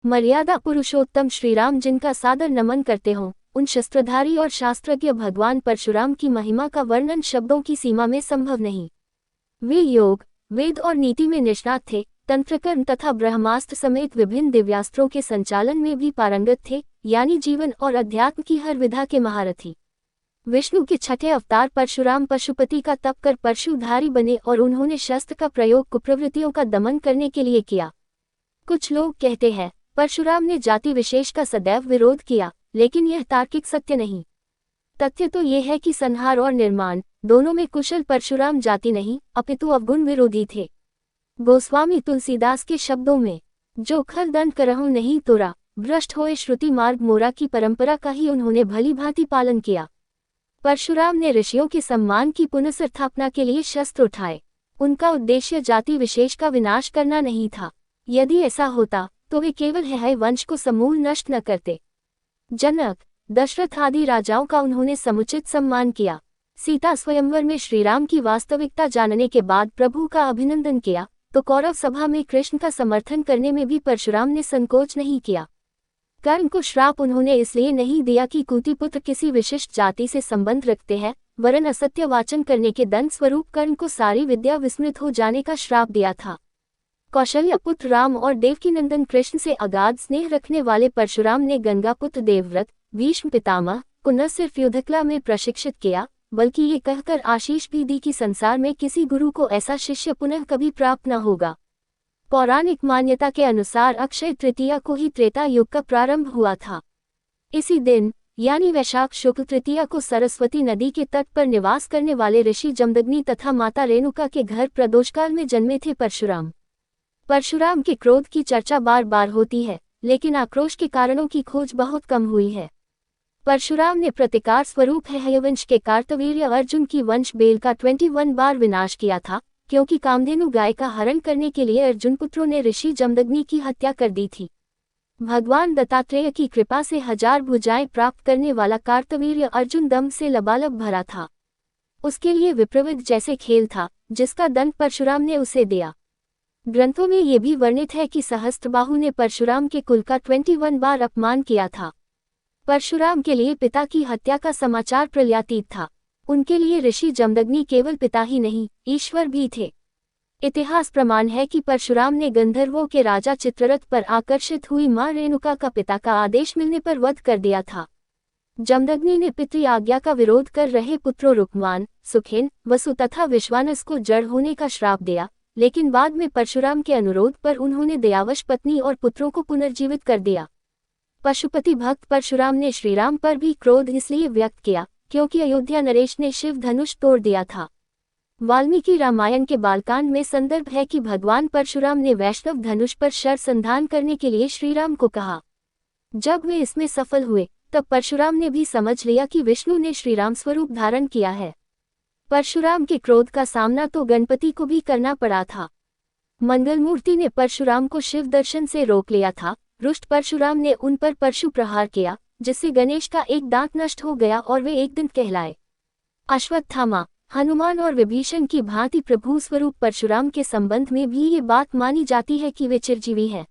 मर्यादा पुरुषोत्तम श्रीराम जिनका सादर नमन करते हों, उन शस्त्रधारी और शास्त्रज्ञ भगवान परशुराम की महिमा का वर्णन शब्दों की सीमा में संभव नहीं। वे योग, वेद और नीति में निष्णात थे, तंत्रकर्म तथा ब्रह्मास्त्र समेत विभिन्न दिव्यास्त्रों के संचालन में भी पारंगत थे, यानी जीवन और अध्यात्म की हर विधा के महारथी। विष्णु के छठे अवतार परशुराम पशुपति का तप कर परशुधारी बने और उन्होंने शस्त्र का प्रयोग कुप्रवृत्तियों का दमन करने के लिए किया। कुछ लोग कहते हैं परशुराम ने जाति विशेष का सदैव विरोध किया, लेकिन यह तार्किक सत्य नहीं। तथ्य तो ये है कि संहार और निर्माण दोनों में कुशल परशुराम जाति नहीं अपितु अवगुण विरोधी थे। गोस्वामी तुलसीदास के शब्दों में, जो खल दंड करहु नहीं तोरा, भ्रष्ट होए श्रुति मार्ग मोरा की परंपरा का ही उन्होंने भली भांति पालन किया। परशुराम ने ऋषियों के सम्मान की पुनर्स्थापना के लिए शस्त्र उठाए। उनका उद्देश्य जाति विशेष का विनाश करना नहीं था। यदि ऐसा होता तो वे केवल है वंश को समूल नष्ट न करते। जनक, दशरथ आदि राजाओं का उन्होंने समुचित सम्मान किया। सीता स्वयंवर में श्रीराम की वास्तविकता जानने के बाद प्रभु का अभिनंदन किया, तो कौरव सभा में कृष्ण का समर्थन करने में भी परशुराम ने संकोच नहीं किया। कर्ण को श्राप उन्होंने इसलिए नहीं दिया कि कुंतीपुत्र किसी विशिष्ट जाति से संबंध रखते हैं, वरन असत्य वाचन करने के दंड स्वरूप कर्ण को सारी विद्या विस्मृत हो जाने का श्राप दिया था। कौशल्य पुत्र राम और देवकीनंदन कृष्ण से अगाध स्नेह रखने वाले परशुराम ने गंगापुत्र देवव्रत, भीष्म पितामह को न सिर्फ युद्धकला में प्रशिक्षित किया, बल्कि ये कहकर आशीष भी दी कि संसार में किसी गुरु को ऐसा शिष्य पुनः कभी प्राप्त न होगा। पौराणिक मान्यता के अनुसार अक्षय तृतीया को ही त्रेता युग का प्रारंभ हुआ था। इसी दिन यानी वैशाख शुक्ल तृतीया को सरस्वती नदी के तट पर निवास करने वाले ऋषि जमदग्नि तथा माता रेणुका के घर प्रदोषकाल में जन्मे थे परशुराम। परशुराम के क्रोध की चर्चा बार बार होती है, लेकिन आक्रोश के कारणों की खोज बहुत कम हुई है। परशुराम ने प्रतिकार स्वरूप हयवंश के कार्तवीर्य अर्जुन की वंश बेल का 21 बार विनाश किया था, क्योंकि कामधेनु गाय का हरण करने के लिए अर्जुन पुत्रों ने ऋषि जमदग्नि की हत्या कर दी थी। भगवान दत्तात्रेय की कृपा से 1000 भुजाएं प्राप्त करने वाला कार्तवीर्य अर्जुन दम से लबालब भरा था। उसके लिए विप्रविद जैसे खेल था, जिसका दंड परशुराम ने उसे दिया। ग्रंथों में ये भी वर्णित है कि सहस्त्रबाहु ने परशुराम के कुल का 21 बार अपमान किया था। परशुराम के लिए पिता की हत्या का समाचार प्रलयातीत था। उनके लिए ऋषि जमदग्नि केवल पिता ही नहीं, ईश्वर भी थे। इतिहास प्रमाण है कि परशुराम ने गंधर्वों के राजा चित्ररथ पर आकर्षित हुई मां रेणुका का पिता का आदेश मिलने पर वध कर दिया था। जमदग्नि ने पितृ आज्ञा का विरोध कर रहे पुत्रों रुक्मान, सुखेन, वसु तथा विश्वानस को जड़ होने का श्राप दिया, लेकिन बाद में परशुराम के अनुरोध पर उन्होंने दयावश पत्नी और पुत्रों को पुनर्जीवित कर दिया। पशुपति भक्त परशुराम ने श्रीराम पर भी क्रोध इसलिए व्यक्त किया क्योंकि अयोध्या नरेश ने शिव धनुष तोड़ दिया था। वाल्मीकि रामायण के बालकांड में संदर्भ है कि भगवान परशुराम ने वैष्णव धनुष पर शर संधान करने के लिए श्रीराम को कहा। जब वे इसमें सफल हुए, तब परशुराम ने भी समझ लिया कि विष्णु ने श्रीराम स्वरूप धारण किया है। परशुराम के क्रोध का सामना तो गणपति को भी करना पड़ा था। मंगलमूर्ति ने परशुराम को शिव दर्शन से रोक लिया था। रुष्ट परशुराम ने उन पर परशु प्रहार किया, जिससे गणेश का एक दांत नष्ट हो गया और वे एक दिन कहलाए। अश्वत्थामा, हनुमान और विभीषण की भांति प्रभु स्वरूप परशुराम के संबंध में भी ये बात मानी जाती है कि वे चिरजीवी हैं।